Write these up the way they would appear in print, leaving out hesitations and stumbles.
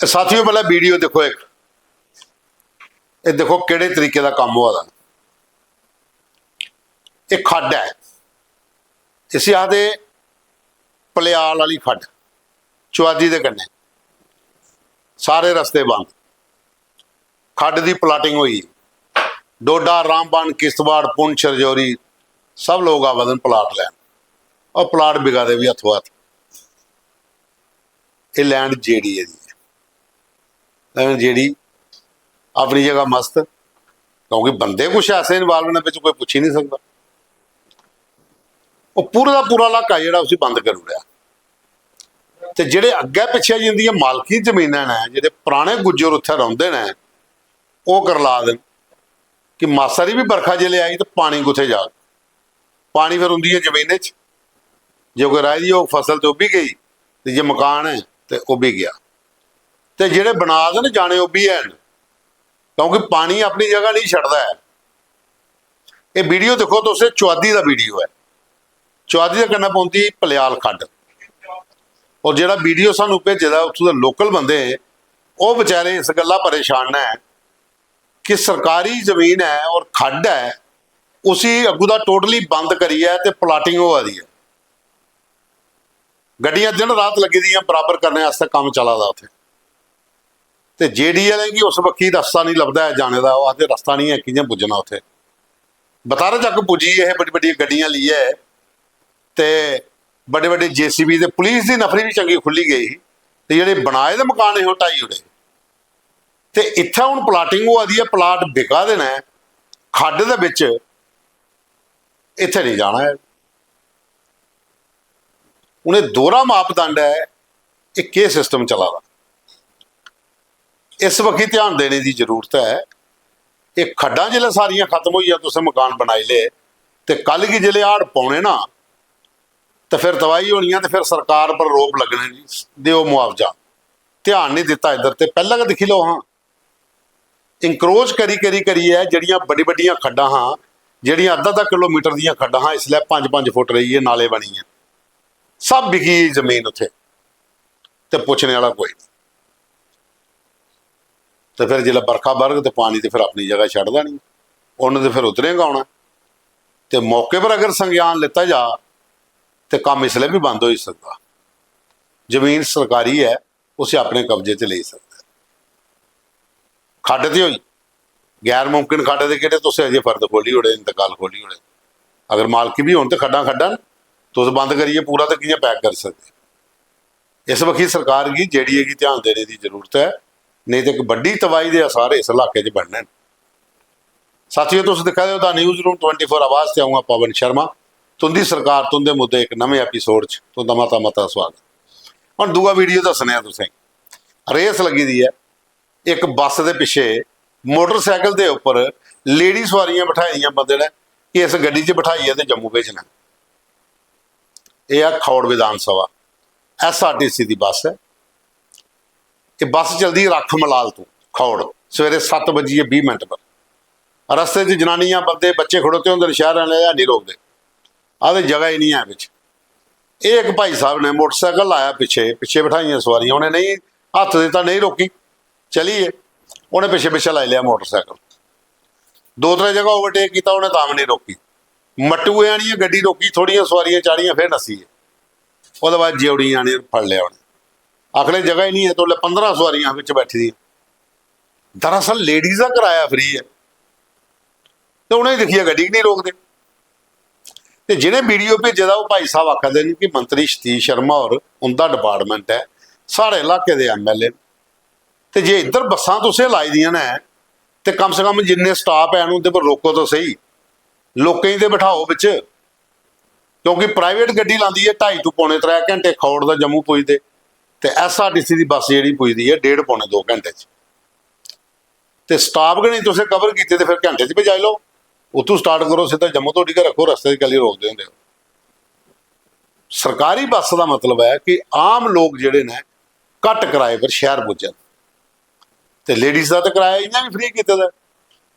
साथियों पहले वीडियो देखो एक ये देखो किहड़े तरीके का काम हुआ एक खड्ड है इसे आखदे पलियाल वाली खड्ड चुआदी दे कन्ने सारे रस्ते बंद खड्ड की प्लाटिंग हुई डोडा रामबन किश्तवाड़ पुंछ रजौरी सब लोग आवादन प्लाट लैन और प्लाट बिका दे भी हथों हथ ये लैंड जेडी है जेडी अपनी जगह मस्त क्योंकि बंदे कुछ ऐसे इन्वाल्व ने कोई पूछ ही नहीं सकता वो पूरा का पूरा इलाका जो उसे बंद कर उड़िया तो जेडे अगे पिछे जिंदियां मालकी जमीन ने जेडे पुराने गुज्जर उत्थे रहिंदे ने वो करला देन कि मासारी भी बरखा जिले आई तो पानी कुत्थे जा पानी फिर उंदी जमीन जो कोई राही दी फसल तो उभी गई तो जे मकान है तो वह भी गया तो जेडे बना देन जाने वो भी है क्योंकि पानी अपनी जगह नहीं छड़ता है। ये वीडियो देखो तो उसे चुआदी का वीडियो है चुआदी के कन्ने पौंदी पलियाल खड्ड और जो वीडियो सानू भेजे उत्थों के लोकल बंदे वो बेचारे इस गल्ला परेशान है कि सरकारी जमीन है और खड्ड है उसी अगू का टोटली बंद करी है तो प्लाटिंग हो रही है गड्डियां दिन रात लगी दी बराबर करने वास्ते काम चला दा उत्थे तो जेडी वाले की उस बक्की रस्ता नहीं लभदा है जाने का आखते रस्ता नहीं है कि'यां पुजना उत्थे बतारे तक पुजी ये बड़ी बड़ी गड्डियां ली है तो बड़े बड़े JCB ते पुलिस की नफरी भी चंगी खुली गई तो जेडे बनाए दे मकान है ढाई उड़े तो इत्थे हुण प्लाटिंग हो दी है प्लाट बिका देना है खड्ड दे विच इत्थे नहीं जाना है उन्हें दोहरा मापदंड है एक ये सिस्टम चला दा इस वक्त ध्यान देने की जरूरत है ये खड्डां जिले सारियां खत्म हो तुसें मकान बनाई ले तो कल की जिले हाड़ पाने ना तो फिर तबाही होनी है तो फिर सरकार पर रोप लगने जी दिओ मुआवजा ध्यान नहीं दिता इधर तो पहला का दिखी लो हाँ इंक्रोच करी है जड़ियाँ बड़ी बड़िया खड्डां हाँ जड़ियाँ अद्धा किलोमीटर दियाँ खड्डां हाँ इसलिए 5-5 फुट रही है नाले बनी है सब बिकी जमीन उत्थे तो पुछने वाला कोई नहीं तो फिर जो बरखा बरग तो पानी तो फिर अपनी जगह छड्डदा नहीं उन्हें तो फिर उतरेगा आना तो मौके पर अगर संज्ञान लिता जा तो काम इसलिए भी बंद हो सकता जमीन सरकारी है उसे अपने कब्जे च ले सकता खड्ड तो हुई गैर मुमकिन खड्ड के किहड़े तुसें अजे फर्द खोली उड़े इंतकाल खोली उड़े अगर मालकी भी हो तो खड्डां खड्डन तुस बंद करिए पूरा तो कि'यां पैक कर सकते इस वक्त सरकार की जेडीए की ध्यान देने की जरूरत है नहीं तो एक बड़ी तबाही के आसार इस इलाके च बनने साथियों तुम दिखा दो द न्यूज़ रूम 24 आवाज़ से आऊँगा पवन शर्मा तुंदी सरकार तुंदे मुद्दे एक नवे एपीसोड तुंदा मता मता स्वागत हम दूआ वीडियो दसने तुसें रेस लगी दी है एक बस के पिछे मोटरसाइकिल के उपर लेडी सवारियां बिठाई दियां बंदे ने कि इस गड्डी च बिठाई है तो जम्मू भेजना यह खौड़ विधान सभा SRTC की बस है ये बस चलती रख मलाल तो खौड़ सवेरे 7:20 पर रस्ते च जनानियां बंदे बच्चे खड़ोते होंगे शहर वाले नहीं रोकते आदे जगह ही नहीं है पिछे एक भाई साहब ने मोटरसाइकिल लाया पिछे पिछे बिठाइया सवारियां उन्हें नहीं हथ दिता नहीं रोकी चलिए उन्हें पिछे पिछे लाई लिया मोटरसाइकिल 2-3 जगह ओवरटेक किया उन्हें तां नहीं रोकी मटूए आनी गड्डी रोकी थोड़िया सवारियां चाड़ियां फिर नसी वो बाद जेवड़ी आनी फड़ लिया उन्हें आखिर जगह ही नहीं है तो 15 सवारियां बिच बैठी दी दरअसल लेडीज़ का किराया फ्री है तो उन्हें दिखिए गड्डी नहीं रोकते तो जिन्हें वीडियो भेजे वो भाई साहब आखते हैं कि मंत्री सतीश शर्मा और उनका डिपार्टमेंट है साढ़े इलाके के MLA तो जे इधर बसा तुसें लाई दियां ने तो कम से कम जिन्ने स्टाफ है उनके पर रोको तो सही लोकें दे बिठाओ बिच क्योंकि प्राइवेट गड्डी लाती है 2.5 to 3 घंटे खौड़ का जम्मू पुजते तो SRTC की बस जी पुजती है 1.5-2 घंटे तो स्टाफ गए नहीं तुसें कवर किए तो फिर घंटे च भजाई लो उतों स्टार्ट करो सीधा जम्मू तो के रखो रस्ते कल रोकते होंगे सरकारी बस का मतलब है कि आम लोग जोड़े ने घट किराए पर शहर पुजन तो लेडीज़ का तो किराया इन्हें भी फ्री किया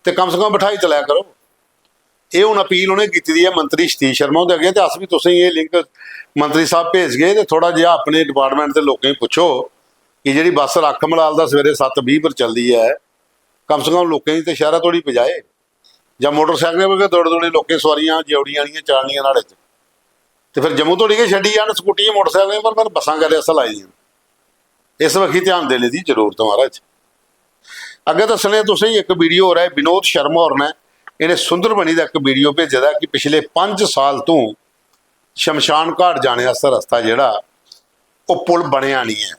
तो कम से कम बिठाई तो लिया करो ये हूँ अपील उन्हें की है मंत्री सतीश शर्मा होंगे अगे तो अस भी तुसें ये लिंक मंत्री साहब भेज गए तो थोड़ा जिहा अपने डिपार्टमेंट के लोगों पूछो कि जिहड़ी बस रख मलाल दा सवेरे 7:20 पर चलदी है, कम से कम लोकें दी ते शहरा तोड़ी पजाए, जां मोटरसाइकलें पर दौड़ दौड़ी लोकें सवारियां जोड़ियां आनियां चालनियां नाड़े च, ते फिर जम्मू तोड़ी गै छड्डी जान स्कूटियां मोटरसाइकलें पर बसां करे असल लाई दियां। इस बक्खी ध्यान देने की जरूरत है महाराज। अगे दस्सने तुसें एक वीडियो हो रहा है, विनोद शर्मा होर ने इन्हें सुंदरबनी का एक वीडियो भेजे दा कि पिछले 5 साल तो शमशान घाट जाने वास्ते रस्ता जोड़ा वो पुल बनया नहीं है,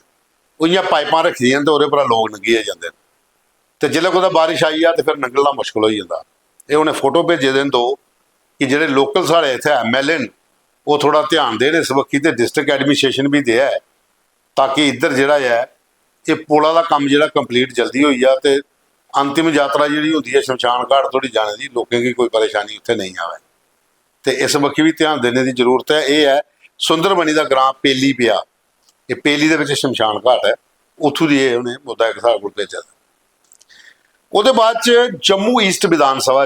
उइयां पाइपां रखी दियां तो पर लोग लंघी जाते हैं, तो जिसले कुछ बारिश आई है तो फिर निकलना मुश्किल हो जाता। ये उन्हें फोटो भेजे दिन तो कि जोड़े लोकल साढ़े इतने MLA ने वो थोड़ा ध्यान देन इस वक्की, तो डिस्ट्रिक्ट एडमिनिस्ट्रेशन भी दे है ताकि इधर जोड़ा है ये पुलों का काम जो कंप्लीट जल्दी हो जाए, तो अंतिम यात्रा जी होती है शमशान घाट थोड़ी जाने की, लोगों की कोई परेशानी उत्थे नहीं आए, तो इस बक्खी भी ध्यान देने की जरूरत है। ये है सुंदरबनी का ग्रां पेली पिया, ये पेली के शमशान घाट है, उतों की उन्हें मुद्दा एक साल को भेजा। उसके बाद Jammu east Vidhan Sabha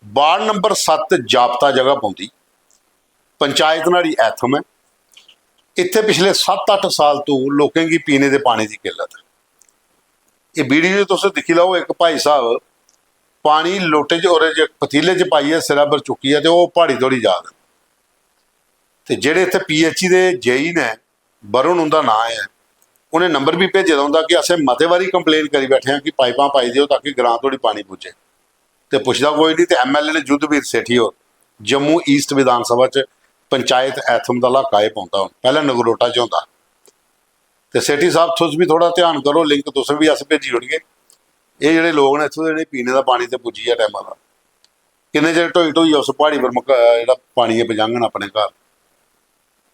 ward number 7 जाबता जगह पौंदी, पंचायत नाड़ी ऐथम है। इत्थे पिछले 7-8 साल तो लोगों की पीने के पानी की किल्लत है। ये वीडियो तुम दिखी लो, एक भाई साहब पानी लोटे च पतीले च पाइए सिरा पर चुकी है, तो वह पहाड़ी दौड़ी जा रहे, तो जेडे इतने PHE के JE ने वरुण उनका नाम है, उन्हें नंबर भी भेजे होंगे कि असें मते बारी कंप्लेन करी बैठे हैं कि पाइपां पाई दिओ ताकि ग्रां तोड़ी पानी पुजे, तो पुछदा कोई नहीं। तो MLA ने युद्धवीर सेठी और जम्मू ईस्ट विधान सभा पंचायत ऐथम का इलाका ये पौंदा, पहले नगरोटा च होंदा। तो सेठी साहब तुस भी थोड़ा ध्यान करो, लिंक तुस भी अस भेजी ओड़िए। ये जोड़े लोग ने इतों के पीने का पानी तो पुजी है टाइम का, किन्ने चिर ढोई ढोई उस पहाड़ी पर जो पानी पजांगन अपने घर,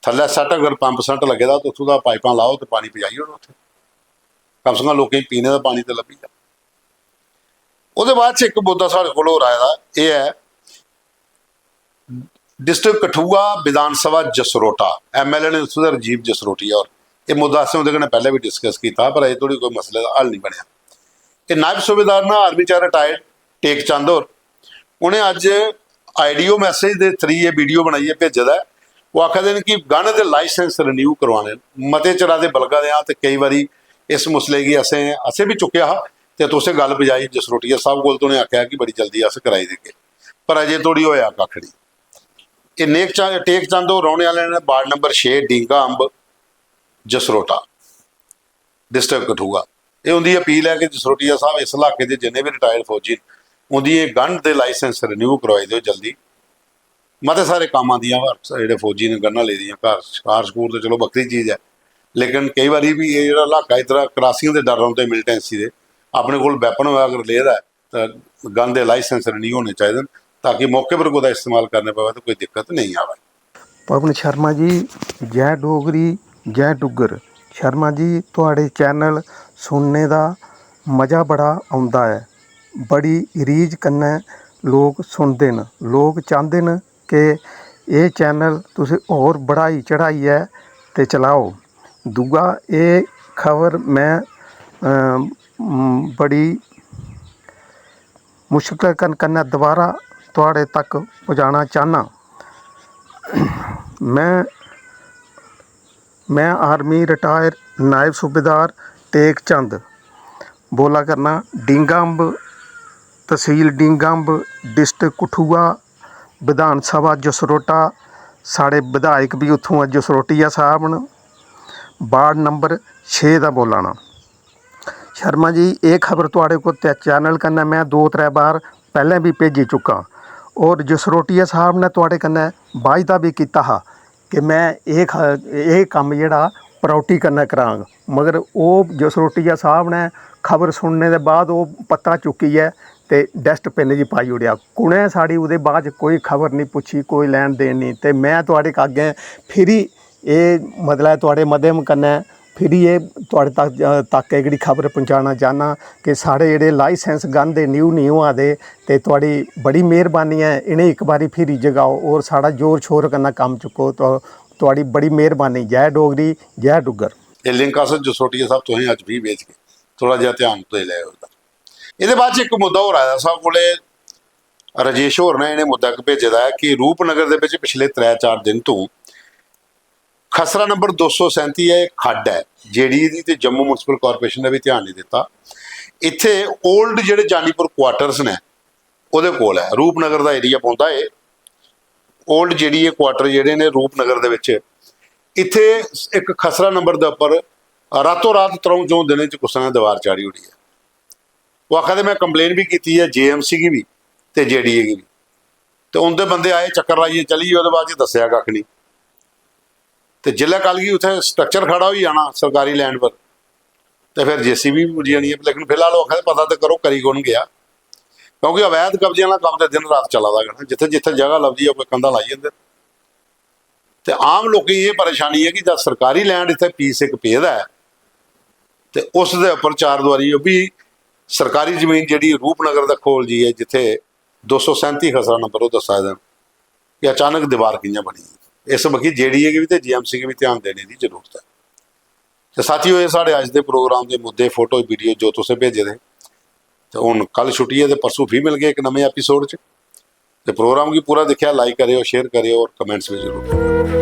थल्ले सैट अगर पंप सैट लगे तो उत्थों का पाइपां लाओ तो पानी पजाई ओड़ो उत्थे, कम से कम लोगों पीने का पानी तो लभी जाए। उसके बाद एक मुद्दा साढ़े को होर आया, यह है डिस्ट्रिक्ट कठुआ विधान सभा जसरोटा, MLA ने उत्थों का राजीव जसरोटिया, और ये मुद्दा असें उहदे कन्नै पहले भी डिस्कस किया, पर अजे थोड़ी कोई मसले का हल नहीं बनया। ये नायब सूबेदार ना आर्मी चा रिटायर्ड टेक चंद होर, उन्हें अज IDO मैसेज के थ्री ये वीडियो बनाइए भेजे दा। वो आखदे ने कि गन के लाइसेंस रिन्यू करवाने मते चिरा दे बलगा दे, तो कई बारी इस मसले की असें भी चुकया हा, तो तुसें गल बजाई जसरोटिया साहब कोल, तो उन्हें आख्या कि बड़ी जल्दी अस कराई देंगे, पर अजे थोड़ी होया कख नहीं। ये टेक चंद होर रौहने वाले ने ward number 6 Dinga Amb Jasrota district Kathua. ये उनकी अपील है कि जसरोटिया साहब इस इलाके के जिन्हें भी रिटायर्ड फौजी उनकी गन के लाइसेंस रिन्यू करवाई दो जल्दी, मते सारे कामां दियां जो फौजी ने गन्ना ले दियां, घर कार सकूर तो चलो बखरी चीज़ है, लेकिन कई बार भी ये जो इलाका इधर क्रॉसिंग के डर होंगे मिलिटेंसी के, अपने को वैपन होया अगर लेदा है तो गन के लाइसेंस रिन्यू होने चाहिए, ताकि मौके पर कोई इस्तेमाल करने पवे तो कोई दिक्कत नहीं आवे। पवन शर्मा जी, जय डोगरी जय डुग्गर। शर्मा जी, तुहाड़े चैनल सुनने का मज़ा बड़ा आउंदा है, बड़ी रीझ कन्नै लोग सुनते न, लोग चाहते न कि ये चैनल तुसीं होर बढ़ाई चढ़ाइयै ते चलाओ। दूआ ये खबर मैं बड़ी मुश्कल कन्नै दोबारा तुहाड़े तक पहुँचाना चाहना। मैं आर्मी रिटायर नायब सूबेदार टेक चंद बोला करना, डींगांब तहसील डींगांब डिस्ट्रिक्ट कठुआ विधान सभा जसरोटा, साढ़े विधायक भी उत्थों जसरोटिया साहब न, वार्ड नंबर 6 का बोला ना। शर्मा जी, ये खबर तुहाड़े को चैनल कन्नै मैं 2-3 बार पहले भी भेजी चुका, और जसरोटिया साहब ने तुहाड़े कन्नै वायदा भी किया हा कि मैं ये कम जेहड़ा प्रायोरिटी कन्नै करांग, मगर वो जसरोटिया साहब ने खबर सुनने के बाद वो पत्ता चुक्कियै ते डस्टबिन च पाई ओड़ेआ। कुणै साड़ी उहदे बाद कोई खबर नहीं पुच्छी, कोई लैन देन नहीं, ते मैं तुहाड़े अग्गें फिरी ये मतलब तुहाड़े माध्यम कन्नै फिर ये तुहाड़े तक एह्कड़ी खबर पहुँचाना चाहना कि साढ़े जेह्ड़े लाइसेंस गन दे न्यू नहीं होआ दे, ते तुहाड़ी बड़ी मेहरबानी है, इ'नें एक बारी फिरी जगाओ और साढ़ा जोर शोर कन्नै कम्म चुक्को, तो तुहाड़ी बड़ी मेहरबानी। जय डोगरी जय डुग्गर। ये लिंक अस जसरोटिया साहब तुसें अज भी भेज के थोड़ा जिहा ध्यान दे लिया। ये बाद एक मुद्दा होर आया साहब को, राजेश होर ने इन्हें मुद्दा भेजे दा है कि रूपनगर दे विच पिछले 3-4 दिन तो ਖਸਰਾ ਨੰਬਰ 237 ਹੈ, ਇਹ ਖੱਡ ਹੈ ਜਿਹੜੀ ਦੀ, ਤੇ ਜੰਮੂ ਮਿਊਨਿਸਪਲ ਕਾਰਪੋਰੇਸ਼ਨ ਨੇ ਵੀ ਧਿਆਨ ਨਹੀਂ ਦਿੱਤਾ। ਇੱਥੇ 올ਡ ਜਿਹੜੇ ਜਾਨੀਪੁਰ ਕੁਆਟਰਸ ਨੇ ਉਹਦੇ ਕੋਲ ਹੈ, ਰੂਪਨਗਰ ਦਾ ਏਰੀਆ ਪਾਉਂਦਾ ਏ। 올ਡ ਜਿਹੜੀ ਇਹ ਕੁਆਟਰ ਜਿਹੜੇ ਨੇ ਰੂਪਨਗਰ ਦੇ ਵਿੱਚ, ਇੱਥੇ ਇੱਕ ਖਸਰਾ ਨੰਬਰ ਦੇ ਉੱਪਰ ਰਾਤੋਂ ਰਾਤ ਤਰੋਂ ਚੋਂ ਦਿਨ ਚ ਕੁਛ ਨੇ ਦੀਵਾਰ ਚਾੜੀ ਹੋਈ ਹੈ। ਉਹ ਆਖਦੇ ਮੈਂ ਕੰਪਲੇਨ ਵੀ ਕੀਤੀ ਹੈ JMC ਕੀ ਵੀ ਤੇ JDA ਕੀ ਵੀ, ਤੇ ਉਹਦੇ ਬੰਦੇ ਆਏ ਚੱਕਰ ਲਾਈਏ ਚਲੀਏ, ਉਹਦੇ ਬਾਅਦ ਚ ਦੱਸਿਆ ਕੱਖ ਨਹੀਂ। ਤੇ ਜ਼ਿਲ੍ਹਾ ਕਲਗੀ ਉੱਥੇ ਸਟਰਕਚਰ ਖੜਾ ਹੋਈ ਜਾਣਾ ਸਰਕਾਰੀ ਲੈਂਡ ਪਰ, ਤੇ ਫਿਰ JCB ਵੀ ਪੁੱਜੀ ਜਾਣੀ ਹੈ। ਲੇਕਿਨ ਫਿਲਹਾਲ ਉਹ ਆਖਦੇ ਪਤਾ ਤਾਂ ਕਰੋ ਕਰੀ ਕੌਣ ਗਿਆ, ਕਿਉਂਕਿ ਅਵੈਧ ਕਬਜ਼ਿਆਂ ਨਾਲ ਕੰਮ ਤੇ ਦਿਨ ਰਾਤ ਚੱਲਦਾ ਗਾ, ਜਿੱਥੇ ਜਿੱਥੇ ਜਗ੍ਹਾ ਲੱਭਦੀ ਆ ਕੋਈ ਕੰਧਾਂ ਲਾਈ ਜਾਂਦੇ। ਤੇ ਆਮ ਲੋਕੀ ਇਹ ਪਰੇਸ਼ਾਨੀ ਹੈ ਕਿ ਜਦ ਸਰਕਾਰੀ ਲੈਂਡ ਇੱਥੇ ਪੀਸ ਇੱਕ ਪੇਦਾ ਹੈ ਤੇ ਉਸ ਦੇ ਉੱਪਰ ਚਾਰ ਦੀਵਾਰੀ, ਉਹ ਵੀ ਸਰਕਾਰੀ ਜ਼ਮੀਨ ਜਿਹੜੀ ਰੂਪਨਗਰ ਦਾ ਕੋਲ ਜੀ ਹੈ, ਜਿੱਥੇ 237 ਖਸਰਾ ਨੰਬਰ, ਉਹ ਦੱਸਿਆ ਦੇਣ ਕਿ ਅਚਾਨਕ ਦੀਵਾਰ ਕਿੰਨਾ ਬਣੀ। ਇਸ ਬਾਕੀ JDA ਵੀ ਤੇ JMC ਵੀ ਧਿਆਨ ਦੇਣੇ ਦੀ ਜ਼ਰੂਰਤ ਹੈ। ਤੇ ਸਾਥੀਓ, ਇਹ ਸਾਡੇ ਅੱਜ ਦੇ ਪ੍ਰੋਗਰਾਮ ਦੇ ਮੁੱਦੇ, ਫੋਟੋ ਵੀਡੀਓ ਜੋ ਤੁਸੀਂ ਭੇਜੇ ਨੇ, ਤੇ ਹੁਣ ਕੱਲ ਛੁੱਟੀ ਹੈ ਤੇ ਪਰਸੋਂ ਫਿਰ ਮਿਲ ਗਏ ਇੱਕ ਨਵੇਂ ਐਪੀਸੋਡ 'ਚ। ਤੇ ਪ੍ਰੋਗਰਾਮ ਕੀ ਪੂਰਾ ਦੇਖਿਆ, ਲਾਈਕ ਕਰਿਓ, ਸ਼ੇਅਰ ਕਰਿਓ ਔਰ ਕਮੈਂਟਸ ਵੀ ਜ਼ਰੂਰ ਕਰਿਓ।